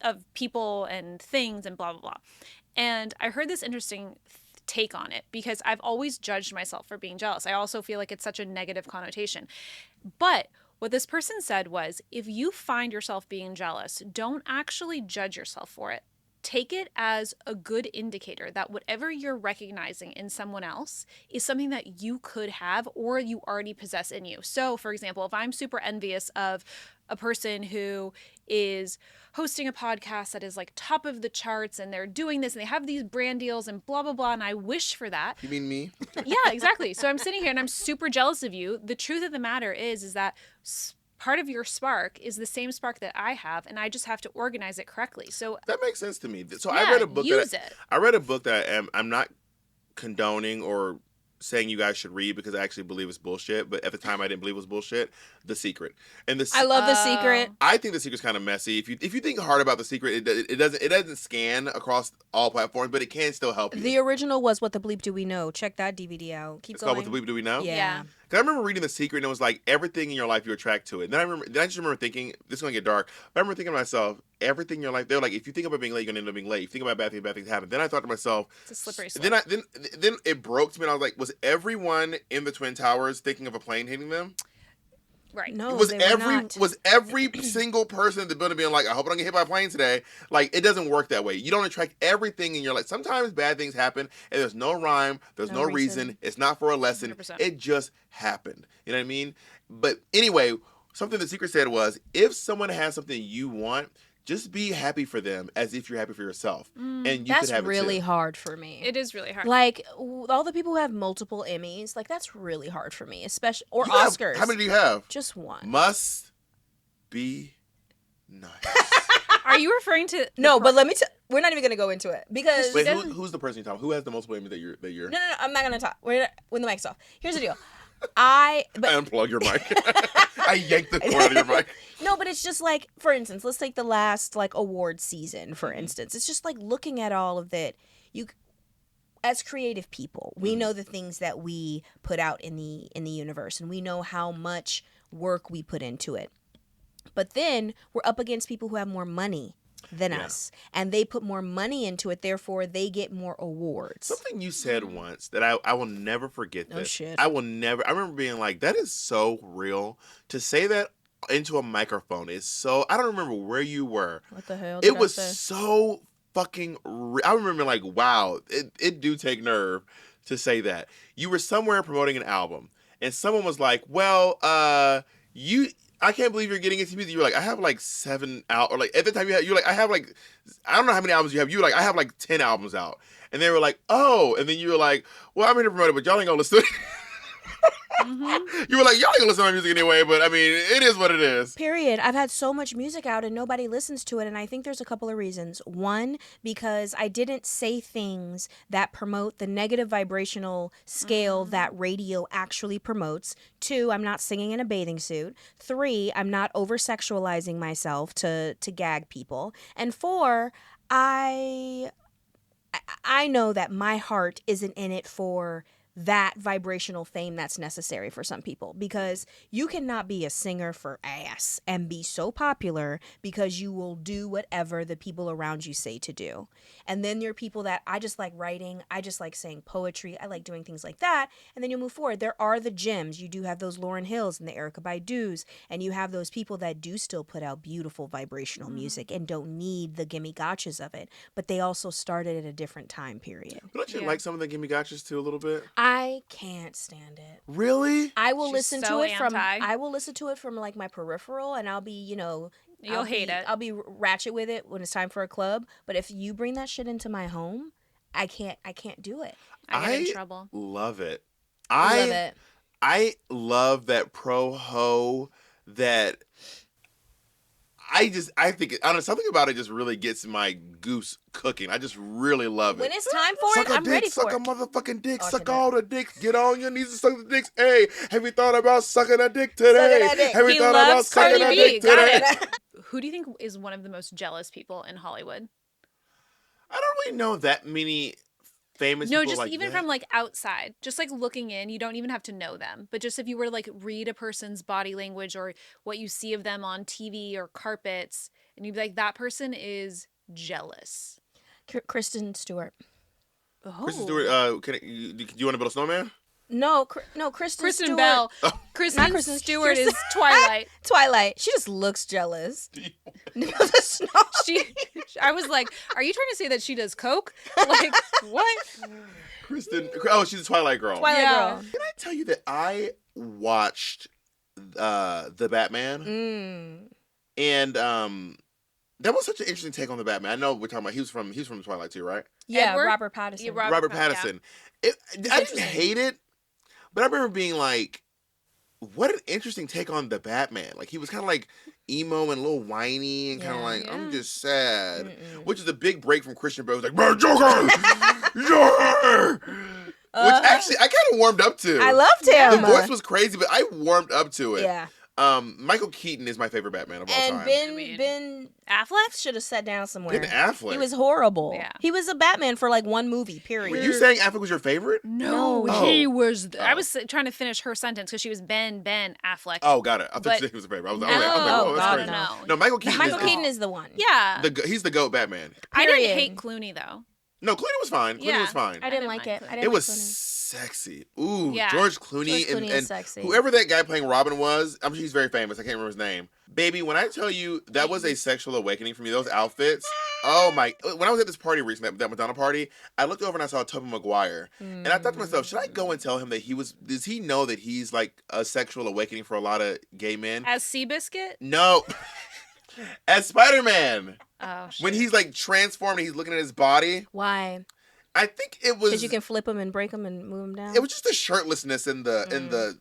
Speaker 3: of people and things and blah, blah, blah. And I heard this interesting take on it because I've always judged myself for being jealous. I also feel like it's such a negative connotation. But what this person said was, if you find yourself being jealous, don't actually judge yourself for it. Take it as a good indicator that whatever you're recognizing in someone else is something that you could have or you already possess in you. So, for example, if I'm super envious of a person who is hosting a podcast that is like top of the charts and they're doing this and they have these brand deals and blah, blah, blah, and I wish for that.
Speaker 1: You mean me?
Speaker 3: Yeah, exactly. So I'm sitting here and I'm super jealous of you. The truth of the matter is that part of your spark is the same spark that I have, and I just have to organize it correctly. So
Speaker 1: That makes sense to me. So
Speaker 3: yeah,
Speaker 1: I read a book
Speaker 3: use it.
Speaker 1: I read a book that I'm not condoning or saying you guys should read because I actually believe it's bullshit, but at the time I didn't believe it was bullshit. The Secret. And
Speaker 2: I love The Secret.
Speaker 1: I think The Secret's kind of messy. If you think hard about The Secret, it doesn't scan across all platforms, but it can still help you.
Speaker 2: The original was What the Bleep Do We Know? Check that DVD out. Keep
Speaker 1: It's
Speaker 2: going.
Speaker 1: called What the Bleep Do We Know?
Speaker 3: Yeah.
Speaker 1: Because I remember reading The Secret and it was like everything in your life you attract to it. And then I just remember thinking, this is going to get dark, but I remember thinking to myself, everything in your life, they're like, if you think about being late, you're going to end up being late. If you think about bad things happen. Then I thought to myself,
Speaker 3: It's a slippery slope.
Speaker 1: then it broke to me and I was like, was everyone in the Twin Towers thinking of a plane hitting them?
Speaker 3: Right.
Speaker 2: No,
Speaker 1: Was
Speaker 2: they were not.
Speaker 1: every single person in the building being like, I hope I don't get hit by a plane today? Like, it doesn't work that way. You don't attract everything in your life. Sometimes bad things happen and there's no rhyme, there's no reason. It's not for a lesson.
Speaker 3: 100%.
Speaker 1: It just happened. You know what I mean? But anyway, something The Secret said was, if someone has something you want, just be happy for them as if you're happy for yourself. And you
Speaker 2: That's
Speaker 1: could have
Speaker 2: really
Speaker 1: it too.
Speaker 2: hard for me.
Speaker 3: It is really hard.
Speaker 2: Like all the people who have multiple Emmys, like that's really hard for me, especially or
Speaker 1: You have-
Speaker 2: Oscars.
Speaker 1: How many do you have?
Speaker 2: Just one.
Speaker 1: Must be nice.
Speaker 3: Are you referring to
Speaker 2: No, but let me tell. We're not even gonna go into it because
Speaker 1: Wait, who's the person you're talking about? Who has the multiple Emmys that you're?
Speaker 2: no, I'm not gonna talk. When the mic's off. Here's the deal. I
Speaker 1: unplug your mic. I yanked the cord out of your mic.
Speaker 2: No, but it's just like, for instance, let's take the last like award season, for instance. It's just like looking at all of that. You, as creative people, we know the things that we put out in the universe, and we know how much work we put into it. But then we're up against people who have more money than us, and they put more money into it. Therefore, they get more awards.
Speaker 1: Something you said once that I will never forget. This.
Speaker 2: Oh, shit.
Speaker 1: I will never. I remember being like, "That is so real." To say that into a microphone is so. I don't remember where you were.
Speaker 2: What the hell?
Speaker 1: It was so fucking. I remember like, wow, it do take nerve to say that. You were somewhere promoting an album, and someone was like, "Well, I can't believe you're getting into music." You were like, I have like 7 out, or like at the time you're like, I have like, I don't know how many albums you have. You were like, I have like 10 albums out, and they were like, oh, and then you were like, well, I'm here to promote it, but y'all ain't gonna listen to it. You were like, y'all ain't gonna listen to my music anyway, but I mean, it is what it is.
Speaker 2: Period. I've had so much music out and nobody listens to it, and I think there's a couple of reasons. One, because I didn't say things that promote the negative vibrational scale that radio actually promotes. 2, I'm not singing in a bathing suit. 3, I'm not over-sexualizing myself to gag people. And 4, I know that my heart isn't in it for that vibrational fame that's necessary for some people, because you cannot be a singer for ass and be so popular because you will do whatever the people around you say to do. And then there are people that, I just like writing, I just like saying poetry, I like doing things like that, and then you move forward. There are the gems. You do have those Lauryn Hills and the Erykah Badu's, and you have those people that do still put out beautiful vibrational music and don't need the gimme gotchas of it, but they also started at a different time period.
Speaker 1: But don't you like some of the gimme gotchas too a little bit?
Speaker 2: I can't stand it.
Speaker 1: Really?
Speaker 2: I will
Speaker 3: She's
Speaker 2: listen
Speaker 3: so
Speaker 2: to it from
Speaker 3: anti.
Speaker 2: I will listen to it from like my peripheral, and I'll be,
Speaker 3: You'll
Speaker 2: I'll
Speaker 3: hate
Speaker 2: be-
Speaker 3: it.
Speaker 2: I'll be ratchet with it when it's time for a club, but if you bring that shit into my home, I can't do it.
Speaker 3: I get in trouble.
Speaker 1: Love it.
Speaker 2: I love it.
Speaker 1: I love that pro ho that I think I don't know, something about it just really gets my goose cooking. I just really love it.
Speaker 2: When it's time for
Speaker 1: Suck
Speaker 2: it,
Speaker 1: a
Speaker 2: I'm
Speaker 1: dick,
Speaker 2: ready
Speaker 1: suck
Speaker 2: for
Speaker 1: a
Speaker 2: it.
Speaker 1: motherfucking dick,
Speaker 2: Oh, I
Speaker 1: suck
Speaker 2: cannot.
Speaker 1: all the dicks, get on your knees and suck the dicks. Hey, have you thought about sucking a dick today?
Speaker 2: that dick.
Speaker 1: Have you
Speaker 3: He
Speaker 1: thought about
Speaker 3: loves
Speaker 1: sucking
Speaker 3: Cardi
Speaker 1: a
Speaker 3: B.
Speaker 1: dick
Speaker 3: Got
Speaker 1: today?
Speaker 3: it. Who do you think is one of the most jealous people in Hollywood?
Speaker 1: I don't really know that many famous
Speaker 3: No,
Speaker 1: people
Speaker 3: just
Speaker 1: like
Speaker 3: even
Speaker 1: that.
Speaker 3: from like outside, just like looking in. You don't even have to know them, but just if you were to like read a person's body language or what you see of them on TV or carpets, and you'd be like, that person is jealous.
Speaker 2: Kristen Stewart.
Speaker 3: Oh.
Speaker 1: Kristen Stewart, do you want to build a snowman?
Speaker 2: No, Kristen
Speaker 3: Kristen
Speaker 2: Stewart.
Speaker 3: Bell.
Speaker 2: Not
Speaker 3: Kristen
Speaker 2: Kristen
Speaker 3: Stewart
Speaker 2: Kristen-
Speaker 3: is Twilight.
Speaker 2: Twilight. She just looks jealous. The snow.
Speaker 3: I was like, are you trying to say that she does coke? Like, what?
Speaker 1: Kristen, she's a Twilight girl.
Speaker 2: Twilight
Speaker 3: Yeah.
Speaker 2: girl.
Speaker 1: Can I tell you that I watched the Batman, and that was such an interesting take on the Batman. I know we're talking about he was from Twilight too, right?
Speaker 2: Yeah,
Speaker 3: Edward?
Speaker 2: Robert Pattinson.
Speaker 3: Yeah,
Speaker 1: Robert Pattinson. I didn't hate it, but I remember being like, what an interesting take on the Batman. Like, he was kind of like emo and a little whiny and kind of
Speaker 2: Yeah.
Speaker 1: like, I'm
Speaker 3: Yeah.
Speaker 1: just sad.
Speaker 2: Mm-mm.
Speaker 1: Which is a big break from Christian Bale. Who's like, "Man, Joker! Joker!" Which actually, I kind of warmed up to.
Speaker 2: I loved
Speaker 1: The
Speaker 2: him.
Speaker 1: voice was crazy, but I warmed up to it.
Speaker 2: Yeah.
Speaker 1: Michael Keaton is my favorite Batman of all
Speaker 2: And
Speaker 1: time.
Speaker 2: Ben
Speaker 3: Affleck?
Speaker 2: should have sat down somewhere.
Speaker 1: Ben Affleck.
Speaker 2: He was horrible.
Speaker 3: Yeah.
Speaker 2: He was a Batman for like one movie,
Speaker 1: Were
Speaker 2: period.
Speaker 1: you saying Affleck was your favorite?
Speaker 3: No,
Speaker 1: Oh.
Speaker 3: he was. I
Speaker 1: Oh.
Speaker 3: was trying to finish her sentence because she was Ben Affleck.
Speaker 1: Oh, got it. I thought
Speaker 3: But-
Speaker 1: you said he was a favorite. I was
Speaker 3: No.
Speaker 1: like,
Speaker 2: Oh,
Speaker 1: oh, that's
Speaker 2: God,
Speaker 1: crazy.
Speaker 3: no.
Speaker 1: No, Michael Keaton.
Speaker 2: Michael
Speaker 1: is,
Speaker 2: Keaton is the one.
Speaker 3: Yeah.
Speaker 1: he's the GOAT Batman.
Speaker 3: I didn't
Speaker 2: Period.
Speaker 3: hate Clooney though.
Speaker 1: No, Clooney was fine. Clooney
Speaker 3: Yeah.
Speaker 1: was fine.
Speaker 2: I didn't like it. I didn't
Speaker 1: It was
Speaker 2: like Clooney.
Speaker 1: sexy. Ooh,
Speaker 3: Yeah.
Speaker 1: George Clooney,
Speaker 2: George Clooney is
Speaker 1: and
Speaker 2: sexy.
Speaker 1: whoever that guy playing Robin was, I'm sure he's very famous. I can't remember his name. Baby, when I tell you that was a sexual awakening for me, those outfits. Oh my! When I was at this party recently, that Madonna party, I looked over and I saw Tobey Maguire, and I thought to myself, should I go and tell him that does he know that he's like a sexual awakening for a lot of gay men?
Speaker 3: As Seabiscuit?
Speaker 1: No. As Spider-Man,
Speaker 3: Oh shit.
Speaker 1: when he's like transformed and he's looking at his body,
Speaker 2: Why?
Speaker 1: I think it was.
Speaker 2: Because you can flip him and break him and move him down.
Speaker 1: It was just the shirtlessness in the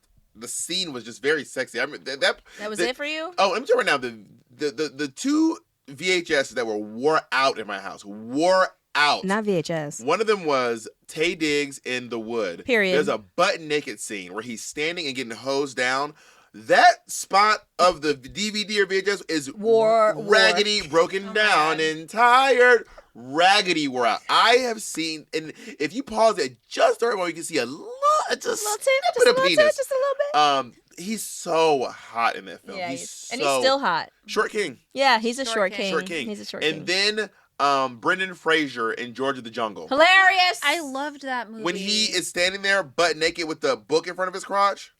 Speaker 1: scene was just very sexy. I mean that
Speaker 2: was
Speaker 1: the-
Speaker 2: it for you?
Speaker 1: Oh, let me tell you right now, the two VHSs that wore out in my house, wore out.
Speaker 2: Not VHS.
Speaker 1: One of them was Taye Diggs in The Wood.
Speaker 2: Period.
Speaker 1: There's a butt naked scene where he's standing and getting hosed down. That spot of the DVD or VHS is raggedy, broken
Speaker 3: Oh,
Speaker 1: down,
Speaker 3: God.
Speaker 1: and tired. Raggedy wore out. I have seen, and if you pause it just the right moment, you can see a little
Speaker 2: Just a little
Speaker 1: penis.
Speaker 2: tip, just a little bit.
Speaker 1: He's so hot in that film.
Speaker 2: Yeah,
Speaker 1: he's
Speaker 2: and he's still hot.
Speaker 1: Short King.
Speaker 2: Yeah, he's a
Speaker 3: Short
Speaker 2: short
Speaker 3: king.
Speaker 2: king.
Speaker 1: Short King.
Speaker 2: He's a short
Speaker 1: And
Speaker 2: king.
Speaker 1: then Brendan Fraser in George of the Jungle.
Speaker 2: Hilarious.
Speaker 3: I loved that movie.
Speaker 1: When he is standing there butt naked with the book in front of his crotch.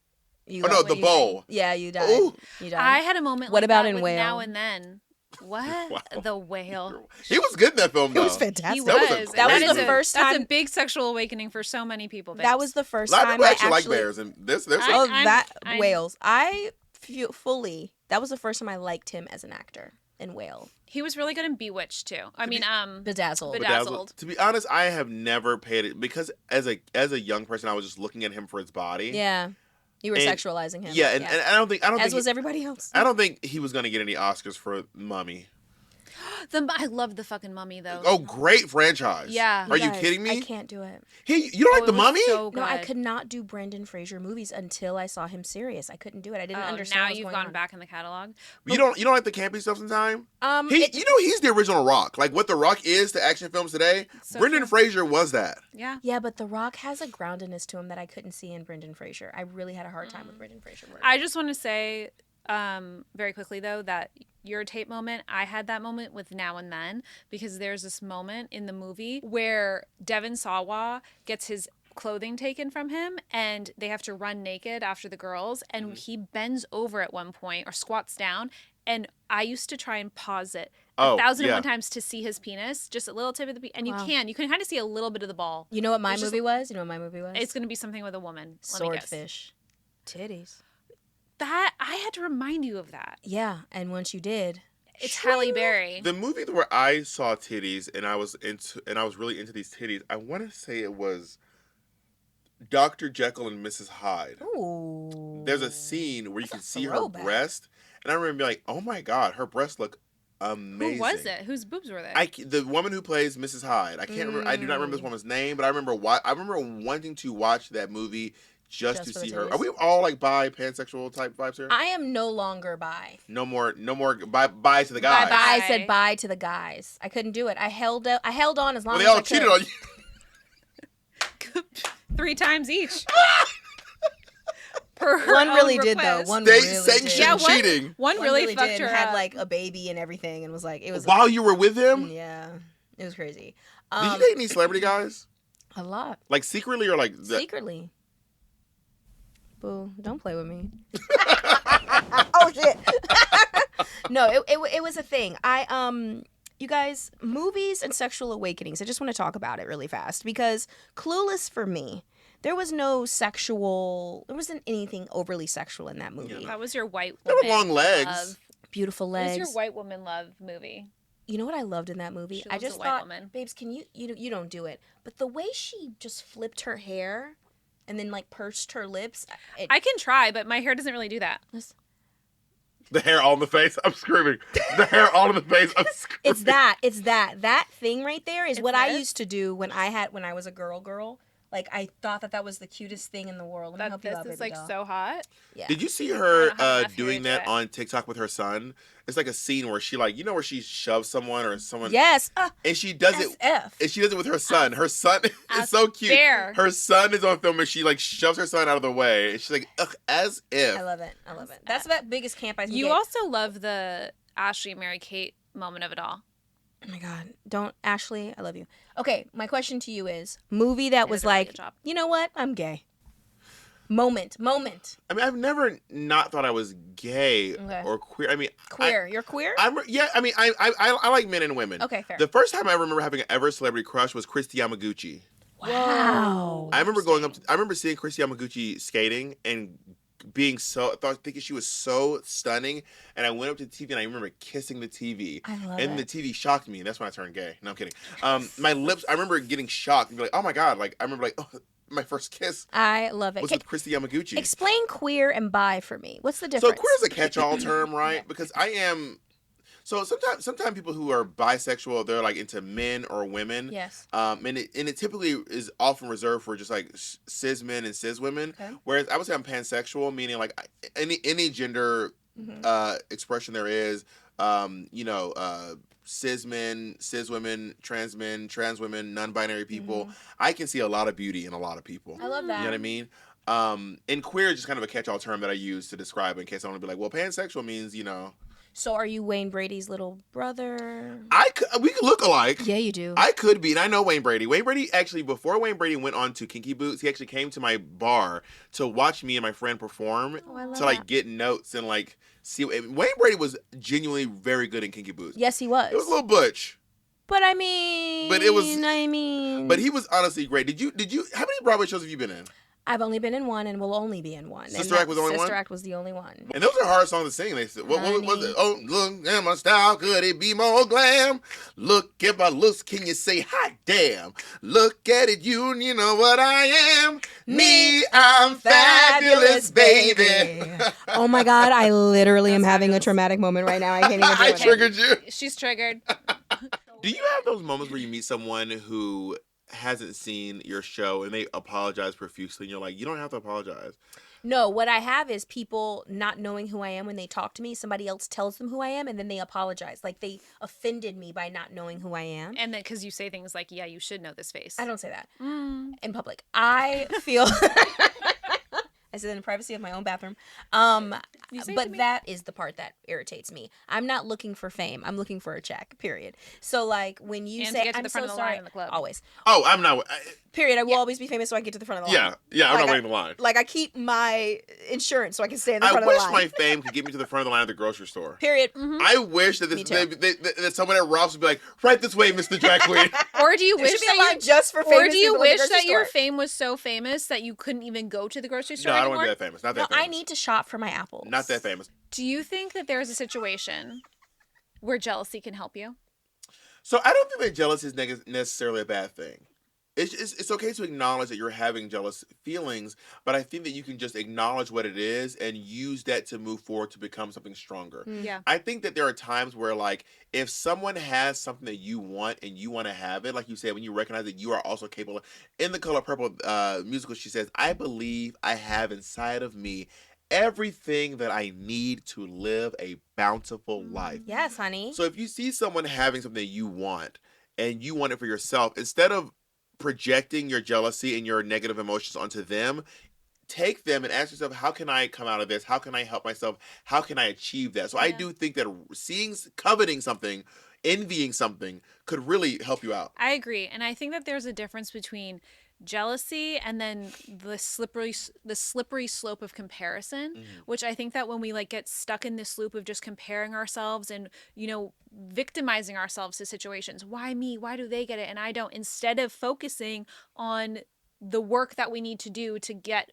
Speaker 2: You
Speaker 1: Oh no,
Speaker 2: got-
Speaker 1: the bowl.
Speaker 2: Yeah, you died.
Speaker 1: Ooh.
Speaker 2: You died.
Speaker 3: I had a moment
Speaker 2: What
Speaker 3: like
Speaker 2: about
Speaker 3: that
Speaker 2: in
Speaker 3: with
Speaker 2: Whale?
Speaker 3: Now and Then. What?
Speaker 1: Wow.
Speaker 3: The Whale.
Speaker 1: He was good in that film,
Speaker 2: It
Speaker 1: though.
Speaker 2: was fantastic.
Speaker 3: He
Speaker 1: That was a
Speaker 3: was.
Speaker 1: That was
Speaker 3: is
Speaker 1: the
Speaker 2: first
Speaker 3: That's
Speaker 2: time-
Speaker 3: a big sexual awakening for so many people.
Speaker 2: That
Speaker 3: babes.
Speaker 2: was the
Speaker 1: A
Speaker 2: first
Speaker 1: lot of
Speaker 2: time
Speaker 1: people
Speaker 2: I
Speaker 1: actually like
Speaker 2: actually.
Speaker 1: bears, and there's
Speaker 3: I-
Speaker 2: Oh,
Speaker 3: I'm-
Speaker 2: that
Speaker 3: I'm-
Speaker 2: Whales. I feel fully. That was the first time I liked him as an actor in Whale.
Speaker 3: He was really good in Bewitched too. I mean,
Speaker 2: Bedazzled.
Speaker 3: Bedazzled.
Speaker 1: To be honest, I have never paid it because as a young person, I was just looking at him for his body.
Speaker 2: Yeah, you were
Speaker 1: And-
Speaker 2: sexualizing him.
Speaker 1: Yeah, and I don't think
Speaker 2: as
Speaker 1: he-
Speaker 2: was everybody else.
Speaker 1: I don't think he was gonna get any Oscars for Mummy.
Speaker 3: I love the fucking Mummy though.
Speaker 1: Oh, great franchise.
Speaker 3: Yeah.
Speaker 1: Are you
Speaker 2: Guys,
Speaker 1: kidding me?
Speaker 2: I can't do it.
Speaker 1: Hey, you don't like
Speaker 3: it
Speaker 1: the
Speaker 3: was
Speaker 1: Mummy?
Speaker 3: so
Speaker 2: No, I
Speaker 3: good.
Speaker 2: could not do Brendan Fraser movies until I saw him serious. I couldn't do it. I didn't
Speaker 3: Oh,
Speaker 2: understand.
Speaker 3: now
Speaker 2: what was
Speaker 3: you've
Speaker 2: going
Speaker 3: gone
Speaker 2: on.
Speaker 3: back in the catalog.
Speaker 1: You don't like the campy stuff sometimes?
Speaker 2: It-
Speaker 1: He's the original Rock. Like what the Rock is to action films today.
Speaker 3: So
Speaker 1: Brendan
Speaker 3: true.
Speaker 1: Fraser was that.
Speaker 3: Yeah.
Speaker 2: yeah, but The Rock has a groundedness to him that I couldn't see in Brendan Fraser. I really had a hard time with Brendan Fraser.
Speaker 3: I just want to say very quickly though that your tape moment, I had that moment with Now and Then because there's this moment in the movie where Devon Sawa gets his clothing taken from him and they have to run naked after the girls and he bends over at one point or squats down and I used to try and pause it
Speaker 1: Oh,
Speaker 3: 1,001
Speaker 1: yeah.
Speaker 3: times to see his penis, just a little tip of the and
Speaker 2: Wow.
Speaker 3: you can kind of see a little bit of the ball.
Speaker 2: You know what my
Speaker 3: It's just-
Speaker 2: movie was? You know what my movie was?
Speaker 3: It's going to be something with a woman. Let me guess.
Speaker 2: Swordfish. Titties.
Speaker 3: That I had to remind you of that.
Speaker 2: Yeah, and once you did,
Speaker 3: It's Halle Berry.
Speaker 1: The movie where I saw titties and I was really into these titties. I want to say it was Dr. Jekyll and Mrs. Hyde.
Speaker 2: ooh.
Speaker 1: There's a scene where you can
Speaker 2: That's a
Speaker 1: see her
Speaker 2: throwback.
Speaker 1: breast, and I remember being like, "Oh my god, her breasts look amazing."
Speaker 3: Who was it? Whose boobs were they?
Speaker 1: The woman who plays Mrs. Hyde. I can't remember. I do not remember this woman's name, but I remember wanting to watch that movie just to
Speaker 2: for the
Speaker 1: see her.
Speaker 2: titties.
Speaker 1: Are we all like bi, pansexual type vibes here?
Speaker 2: I am no longer bi.
Speaker 1: No more bye to the guys.
Speaker 3: Bye-bye.
Speaker 2: I said bye to the guys. I couldn't do it. I held on as long
Speaker 1: Well, they
Speaker 2: as
Speaker 1: all
Speaker 2: I
Speaker 1: cheated
Speaker 2: could.
Speaker 1: on you.
Speaker 3: 3 times each. Per her
Speaker 2: One
Speaker 3: own
Speaker 2: really did though.
Speaker 3: request.
Speaker 2: One
Speaker 1: They
Speaker 2: really
Speaker 1: sanctioned
Speaker 2: did.
Speaker 3: Yeah, one-
Speaker 1: cheating
Speaker 3: One
Speaker 2: One
Speaker 3: really fucked
Speaker 2: did.
Speaker 3: her
Speaker 2: Had
Speaker 3: up.
Speaker 2: like a baby and everything, and was like, it was.
Speaker 1: while you were with him.
Speaker 2: Yeah, it was crazy.
Speaker 1: Did you date any celebrity guys?
Speaker 2: A lot
Speaker 1: Like secretly or like
Speaker 2: secretly. Boo! Don't play with me. Oh shit! No, it was a thing. You guys, movies and sexual awakenings. I just want to talk about it really fast because Clueless for me, there wasn't anything overly sexual in that movie.
Speaker 3: That was your white
Speaker 1: There were
Speaker 3: woman
Speaker 1: long legs.
Speaker 3: love.
Speaker 2: Beautiful
Speaker 3: It was
Speaker 2: legs.
Speaker 3: your white woman love movie.
Speaker 2: You know what I loved in that movie?
Speaker 3: She
Speaker 2: I
Speaker 3: loves
Speaker 2: just
Speaker 3: a white
Speaker 2: thought,
Speaker 3: woman.
Speaker 2: babes, can you don't do it. But the way she just flipped her hair and then like pursed her lips.
Speaker 3: I can try, but my hair doesn't really do that.
Speaker 1: The hair all in the face. I'm screaming. The hair all in the face. I'm screaming.
Speaker 2: It's that thing right there is
Speaker 3: It's
Speaker 2: what I
Speaker 3: this?
Speaker 2: used to do when I was a girl. Like I thought that was the cutest thing in the world. Let me
Speaker 3: That
Speaker 2: help you
Speaker 3: this
Speaker 2: out,
Speaker 3: is
Speaker 2: baby
Speaker 3: like
Speaker 2: doll.
Speaker 3: so hot.
Speaker 2: Yeah.
Speaker 1: Did you see
Speaker 3: I
Speaker 1: her
Speaker 3: don't have enough
Speaker 1: doing
Speaker 3: hair
Speaker 1: that
Speaker 3: to-
Speaker 1: on TikTok with her son? It's like a scene where she like, where she shoves someone or someone.
Speaker 2: Yes.
Speaker 1: And she does it.
Speaker 2: SF.
Speaker 1: And she does it with her son. Her son is so cute.
Speaker 3: there.
Speaker 1: Her son is on film and she like shoves her son out of the way. And she's like, ugh, as if.
Speaker 2: I love it. That's the biggest camp I can
Speaker 3: You
Speaker 2: get.
Speaker 3: also love the Ashley, Mary Kate moment of it all.
Speaker 2: Oh my God. Don't, Ashley, I love you. Okay, my question to you is, movie that was
Speaker 3: did a really
Speaker 2: like,
Speaker 3: good job.
Speaker 2: you know what? I'm gay. Moment.
Speaker 1: I mean, I've never not thought I was gay
Speaker 2: Okay.
Speaker 1: or queer. I mean,
Speaker 2: Queer. You're queer?
Speaker 1: I mean, I like men and women.
Speaker 2: Okay, fair.
Speaker 1: The first time I remember having an ever celebrity crush was Christy Yamaguchi.
Speaker 2: Wow.
Speaker 1: I remember going up. I remember seeing Christy Yamaguchi skating and being thinking she was so stunning. And I went up to the TV and I remember kissing the TV.
Speaker 2: I love
Speaker 1: and
Speaker 2: it.
Speaker 1: the TV shocked me, and that's when I turned gay. No, I'm kidding. My lips. I remember getting shocked and be like, oh my God! Like I remember like, oh, my first kiss
Speaker 2: I love it.
Speaker 1: was with Christy Yamaguchi.
Speaker 2: Explain queer and bi for me. What's the
Speaker 1: So
Speaker 2: difference?
Speaker 1: queer is a catch-all term, right? Because I am. So sometimes people who are bisexual, they're like into men or women.
Speaker 2: Yes.
Speaker 1: And it typically is often reserved for just like cis men and cis women.
Speaker 2: Okay.
Speaker 1: Whereas I would say I'm pansexual, meaning like any gender expression there is. Cis men, cis women, trans women, non-binary people. I can see a lot of beauty in a lot of people.
Speaker 2: I love that.
Speaker 1: You know what I mean? And queer is just kind of a catch-all term that I use to describe in case I want to be like, well, pansexual means,
Speaker 2: So are you Wayne Brady's little brother?
Speaker 1: we could look alike.
Speaker 2: Yeah, you do.
Speaker 1: I could be, and I know Wayne Brady. Wayne Brady actually, before Wayne Brady went on to Kinky Boots, he actually came to my bar to watch me and my friend perform,
Speaker 2: I love
Speaker 1: to like
Speaker 2: that.
Speaker 1: get notes and like see. Wayne Brady was genuinely very good in Kinky Boots.
Speaker 2: Yes, he was.
Speaker 1: It was a little butch,
Speaker 2: But I mean,
Speaker 1: But it was- but he was honestly great. Did you? How many Broadway shows have you been in?
Speaker 2: I've only been in one and will only be in one.
Speaker 1: Sister Act was the only one?
Speaker 2: Sister Act was the only one.
Speaker 1: And those are hard songs to sing. They said, what was
Speaker 2: Honey.
Speaker 1: it? Oh, look at my style. Could it be more glam? Look at my looks. Can you say hot damn? Look at it, you know what I am. Me, I'm fabulous, baby.
Speaker 2: Oh my God, I literally am having a traumatic moment right now. I can't even do
Speaker 1: I
Speaker 2: it.
Speaker 1: triggered you.
Speaker 3: She's triggered.
Speaker 1: Do you have those moments where you meet someone who hasn't seen your show and they apologize profusely and you're like, you don't have to apologize?
Speaker 2: No, what I have is people not knowing who I am when they talk to me. Somebody else tells them who I am and then they apologize. Like they offended me by not knowing who I am.
Speaker 3: And then because you say things like, yeah, you should know this face.
Speaker 2: I don't say that in public. I feel I say that in the privacy of my own bathroom.
Speaker 3: You say it to
Speaker 2: But
Speaker 3: me.
Speaker 2: that is the part that irritates me. I'm not looking for fame. I'm looking for a check. Period. So like when you
Speaker 3: And to
Speaker 2: say
Speaker 3: get to
Speaker 2: I'm
Speaker 3: the front
Speaker 2: so
Speaker 3: of the line
Speaker 2: sorry,
Speaker 3: in the club.
Speaker 2: always.
Speaker 1: Oh, I'm not.
Speaker 2: Period. I will always be famous so I can get to the front of the line.
Speaker 1: Yeah, I'm
Speaker 2: Like
Speaker 1: not waiting in the line.
Speaker 2: Like I keep my insurance so I can stay in the
Speaker 1: I
Speaker 2: front
Speaker 1: wish
Speaker 2: of the line.
Speaker 1: my fame could get me to the front of the line at the grocery store.
Speaker 2: Period.
Speaker 1: I wish that
Speaker 2: Me too.
Speaker 1: that someone at Ross would be like, right this way, Mr. Drag Queen.
Speaker 3: Or do you
Speaker 2: There
Speaker 3: wish
Speaker 2: should be
Speaker 3: that
Speaker 2: a line
Speaker 3: you,
Speaker 2: just for famous
Speaker 3: or do you
Speaker 2: people at the
Speaker 3: wish
Speaker 2: grocery
Speaker 3: that your
Speaker 2: store.
Speaker 3: fame was so famous that you couldn't even go to the grocery
Speaker 1: No,
Speaker 3: store
Speaker 1: I don't
Speaker 3: anymore?
Speaker 1: want to be that famous. Not that
Speaker 2: No,
Speaker 1: famous.
Speaker 2: I need to shop for my apples.
Speaker 1: Not that famous.
Speaker 3: Do you think that there is a situation where jealousy can help you?
Speaker 1: So I don't think that jealousy is necessarily a bad thing. It's okay to acknowledge that you're having jealous feelings, but I think that you can just acknowledge what it is and use that to move forward to become something stronger.
Speaker 3: Yeah.
Speaker 1: I think that there are times where, like, if someone has something that you want and you want to have it, like you said, when you recognize that you are also capable. In The Color Purple musical, she says, I believe I have inside of me everything that I need to live a bountiful life.
Speaker 2: Yes, honey.
Speaker 1: So if you see someone having something you want and you want it for yourself, instead of projecting your jealousy and your negative emotions onto them, take them and ask yourself, how can I come out of this? How can I help myself? How can I achieve that? So I do think that coveting something, envying something could really help you out.
Speaker 3: I agree. And I think that there's a difference between jealousy and then the slippery slope of comparison, which I think that when we like get stuck in this loop of just comparing ourselves and, victimizing ourselves to situations, why me? Why do they get it and I don't? Instead of focusing on the work that we need to do to get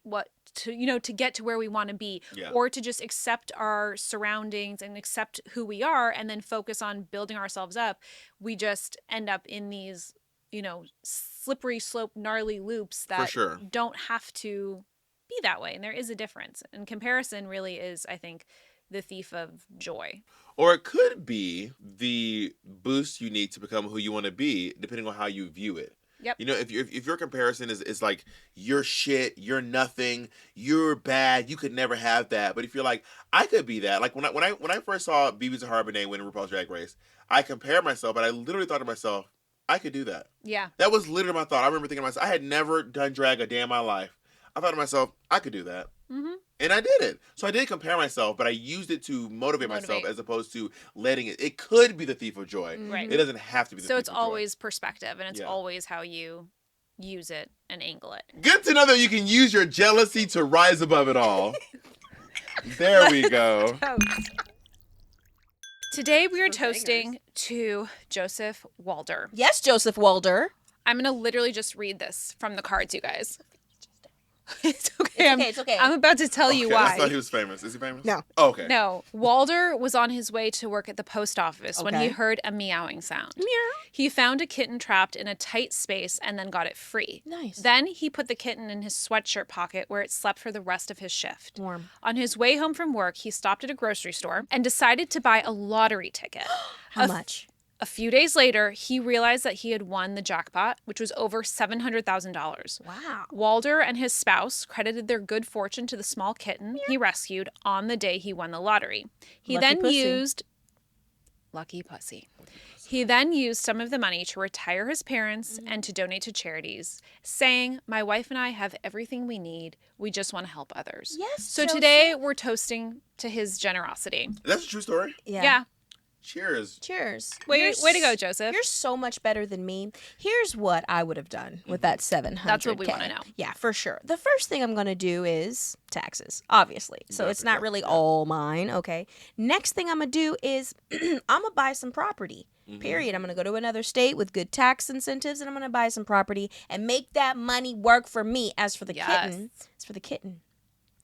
Speaker 3: to get to where we want to be, or to just accept our surroundings and accept who we are and then focus on building ourselves up, we just end up in these slippery slope, gnarly loops that
Speaker 1: sure.
Speaker 3: don't have to be that way. And there is a difference. And comparison really is, I think, the thief of joy.
Speaker 1: Or it could be the boost you need to become who you want to be, depending on how you view it.
Speaker 3: Yep.
Speaker 1: If your comparison is like you're shit, you're nothing, you're bad, you could never have that. But if you're like, I could be that. Like when I first saw BB Zahara win RuPaul's Drag Race, I compared myself, but I literally thought to myself, I could do that.
Speaker 3: Yeah.
Speaker 1: That was literally my thought. I remember thinking to myself, I had never done drag a day in my life. I thought to myself, I could do that.
Speaker 3: Mm-hmm.
Speaker 1: And I did it. So I did compare myself, but I used it to motivate myself as opposed to letting it. It could be the thief of joy.
Speaker 3: Right.
Speaker 1: It doesn't have to be the thief of joy.
Speaker 3: So it's always perspective, and it's always how you use it and angle it.
Speaker 1: Good to know that you can use your jealousy to rise above it all. There we go.
Speaker 3: Today we are toasting to Joseph Walder.
Speaker 2: Yes, Joseph Walder.
Speaker 3: I'm going to literally just read this from the cards, you guys. It's okay.
Speaker 2: It's okay.
Speaker 3: I'm about to tell you why.
Speaker 1: I thought he was famous. Is he famous?
Speaker 2: No.
Speaker 1: Oh, okay.
Speaker 3: No. Walder was on his way to work at the post office when he
Speaker 2: Okay.
Speaker 3: heard a meowing sound.
Speaker 2: Meow.
Speaker 3: He found a kitten trapped in a tight space and then got it free.
Speaker 2: Nice.
Speaker 3: Then he put the kitten in his sweatshirt pocket where it slept for the rest of his shift.
Speaker 2: Warm.
Speaker 3: On his way home from work, he stopped at a grocery store and decided to buy a lottery ticket.
Speaker 2: How much?
Speaker 3: A few days later, he realized that he had won the jackpot, which was over $700,000.
Speaker 2: Wow.
Speaker 3: Walder and his spouse credited their good fortune to the small kitten he rescued on the day he won the lottery. He
Speaker 2: Lucky
Speaker 3: then
Speaker 2: pussy.
Speaker 3: used Lucky Pussy. He then used some of the money to retire his parents and to donate to charities, saying, "My wife and I have everything we need. We just want to help others."
Speaker 2: Yes,
Speaker 3: So
Speaker 2: Joseph.
Speaker 3: today we're toasting to his generosity.
Speaker 1: That's a true story.
Speaker 3: Yeah.
Speaker 1: Cheers.
Speaker 2: Cheers.
Speaker 3: Way to go, Joseph.
Speaker 2: You're so much better than me. Here's what I would have done with that 700.
Speaker 3: That's what we wanna know.
Speaker 2: Yeah, for sure. The first thing I'm going to do is taxes, obviously. So it's not really all mine, okay? Next thing I'm going to do is I'm going to buy some property. Period. I'm going to go to another state with good tax incentives and I'm going to buy some property and make that money work for me. As for the kitten,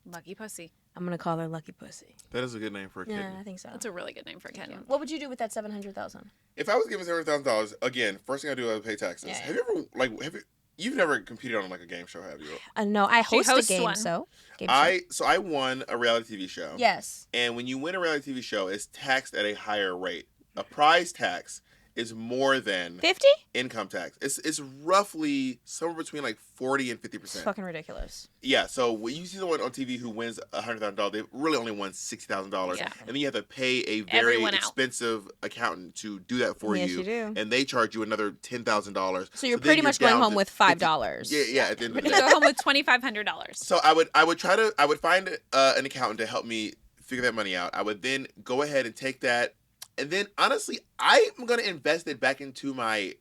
Speaker 3: Lucky Pussy.
Speaker 2: I'm going to call her Lucky Pussy.
Speaker 1: That is a good name for a kitten.
Speaker 2: Yeah, I think so.
Speaker 3: That's a really good name for a kitten.
Speaker 2: What would you do with that $700,000?
Speaker 1: If I was given $700,000, again, first thing I do is pay taxes.
Speaker 2: Yeah.
Speaker 1: Have you ever you've never competed on like a game show, have you?
Speaker 2: No, I host a
Speaker 3: hosts
Speaker 2: game
Speaker 3: one.
Speaker 2: show.
Speaker 1: I won a reality TV show.
Speaker 2: Yes.
Speaker 1: And when you win a reality TV show, it's taxed at a higher rate. A prize tax is more than
Speaker 2: 50?
Speaker 1: income tax. It's roughly somewhere between like 40 and 50%.
Speaker 2: It's fucking ridiculous.
Speaker 1: Yeah, so when you see someone on TV who wins $100,000, they really only won $60,000,
Speaker 3: Yeah.
Speaker 1: and then you have to pay a very
Speaker 3: Everyone out.
Speaker 1: expensive accountant to do that for
Speaker 2: Yes,
Speaker 1: you.
Speaker 2: you do.
Speaker 1: And they charge you another $10,000.
Speaker 2: So you're
Speaker 1: then
Speaker 2: pretty much going
Speaker 1: down
Speaker 2: home
Speaker 1: to
Speaker 2: with $5.
Speaker 1: Yeah. At the end of the
Speaker 3: You
Speaker 1: day.
Speaker 3: go home with $2,500.
Speaker 1: So I would find an accountant to help me figure that money out. I would then go ahead and take that, and then honestly, I'm gonna invest it back into my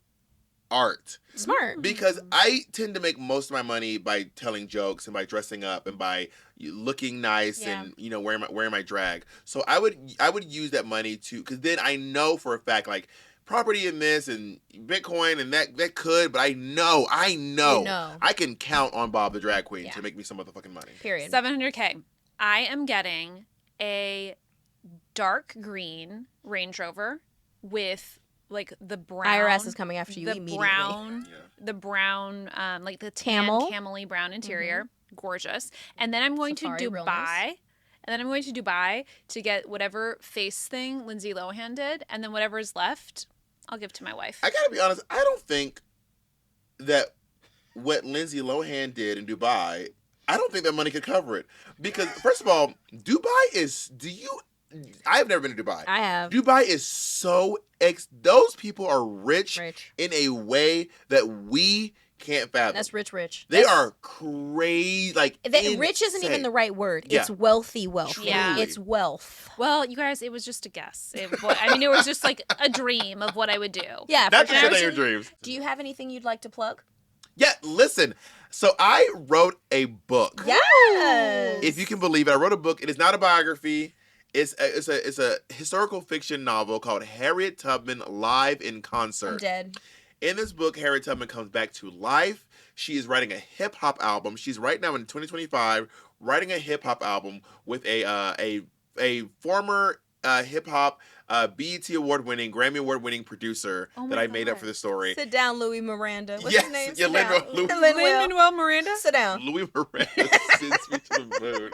Speaker 1: art.
Speaker 2: Smart.
Speaker 1: Because I tend to make most of my money by telling jokes and by dressing up and by looking nice and wearing my drag. So I would use that money to, because then I know for a fact like property in this and Bitcoin and that could, but I know I can count on Bob the drag queen to make me some motherfucking money.
Speaker 2: Period.
Speaker 3: $700K. I am getting a dark green Range Rover with like the brown.
Speaker 2: IRS is coming after you
Speaker 3: the
Speaker 2: immediately.
Speaker 3: the brown, like the tan camel-y brown interior, gorgeous. And then I'm going
Speaker 2: Safari
Speaker 3: to
Speaker 2: realness.
Speaker 3: Dubai. And then I'm going to Dubai to get whatever face thing Lindsay Lohan did, and then whatever is left, I'll give to my wife.
Speaker 1: I gotta be honest, I don't think that what Lindsay Lohan did in Dubai, I don't think that money could cover it. Because first of all, I've never been to Dubai.
Speaker 2: I have.
Speaker 1: Dubai is so those people are rich in a way that we can't fathom.
Speaker 2: That's rich.
Speaker 1: They are crazy. Like
Speaker 2: rich isn't even the right word.
Speaker 1: Yeah.
Speaker 2: It's wealthy wealth.
Speaker 3: Yeah.
Speaker 2: It's wealth.
Speaker 3: Well, you guys, it was just a guess. It was just like a dream of what I would do.
Speaker 2: Yeah.
Speaker 1: Not
Speaker 2: for
Speaker 1: just
Speaker 2: sure.
Speaker 1: in your dreams.
Speaker 2: Do you have anything you'd like to plug?
Speaker 1: Yeah, listen. So I wrote a book.
Speaker 2: Yes.
Speaker 1: If you can believe it, I wrote a book. It is not a biography. It's a historical fiction novel called Harriet Tubman Live in Concert.
Speaker 2: I'm dead.
Speaker 1: In this book, Harriet Tubman comes back to life. She is writing a hip hop album. She's right now in 2025 writing a hip hop album with a former hip hop BET award-winning, Grammy award-winning producer
Speaker 3: Oh
Speaker 1: that
Speaker 3: my
Speaker 1: I made up
Speaker 3: God.
Speaker 1: for this story.
Speaker 2: Sit down, Louis Miranda. What's
Speaker 1: Yes,
Speaker 2: his name?
Speaker 1: yeah,
Speaker 2: Sit
Speaker 1: Lin-Manuel-
Speaker 2: down.
Speaker 1: Louis-
Speaker 3: Lin-Manuel Miranda?
Speaker 2: Sit down.
Speaker 1: Louis Miranda sends me to the moon.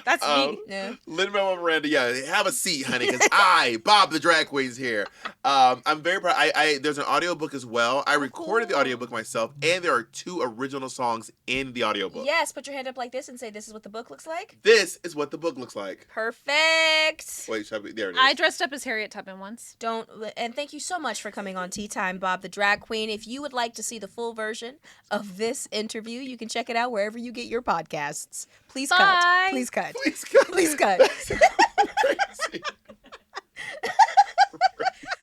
Speaker 3: That's me.
Speaker 2: Yeah.
Speaker 1: Lin-Manuel Miranda, yeah, have a seat, honey, because I, Bob the drag queen's here. I'm very proud. There's an audiobook as well. I recorded the audiobook myself, and there are 2 original songs in the audiobook.
Speaker 2: Yes, put your hand up like this and say, "This is what the book looks like."
Speaker 1: This is what the book looks like.
Speaker 2: Perfect.
Speaker 1: Wait, there it is.
Speaker 3: I dressed up as Harriet Tubman once.
Speaker 2: And thank you so much for coming on Tea Time, Bob the drag queen. If you would like to see the full version of this interview, you can check it out wherever you get your podcasts. Please
Speaker 3: Bye.
Speaker 2: cut. Please cut.
Speaker 1: Please, God.
Speaker 2: Please cut.